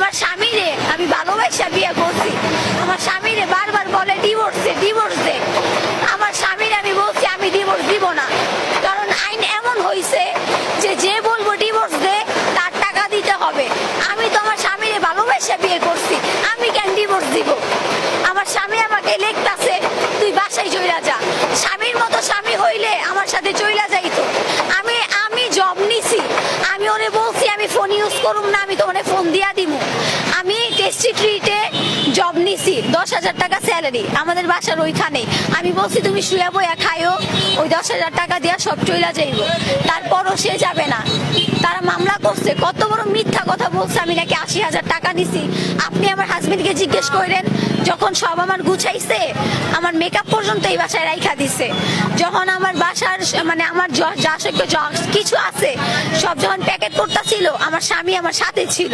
আমার স্বামীরে আমি ভালোবাসা বিয়ে করছি, আমার স্বামীরে বারবার বলে ডিভোর্স দে ডিভোর্স দে। আমার স্বামীরে আমি বলছি আমি ডিভোর্স দিব না, কারণ আইন এমন হয়েছে যে যে বলবো ডিভোর্স দে তার টাকা দিতে হবে। আমি তো আমার স্বামীরে ভালোবাসা বিয়ে করছি, আমি কেন ডিভোর্স দিব? আমার স্বামী আমাকে লেখতাছে তুই বাসায় চইলা যা। স্বামীর মতো স্বামী হইলে আমার সাথে চইলা যাইতো। আমি আমি জব নিছি, আমি ওরে বলছি আমি ফোন ইউজ করুম না, আমি তোমার ফোন দিয়া দিমু। আমি টেস্টি ট্রিটে জব নিছি, 10,000 টাকা স্যালারি, আমাদের বাসার ওইখানে। আমি বলছি তুমি শুয়ে বইয়া খাইও, ওই 10,000 টাকা দিয়া সব চইলা যাইব। তারপরও সে যাবে না, তারা মামলা করছে। কত বড় মিথ্যা কথা বলছে আমি নাকি 80,000 টাকা নিছি। আপনি আমার হাজবেন্ডকে জিজ্ঞেস করেন, যখন সব আমার গুছাইছে, আমার মেকআপ পর্যন্ত এই বাসায় রাইখা দিছে। যখন আমার বাসার মানে আমার যা কিছু আছে সব যখন প্যাকেট করতেছিল, আমার স্বামী আমার সাথে ছিল।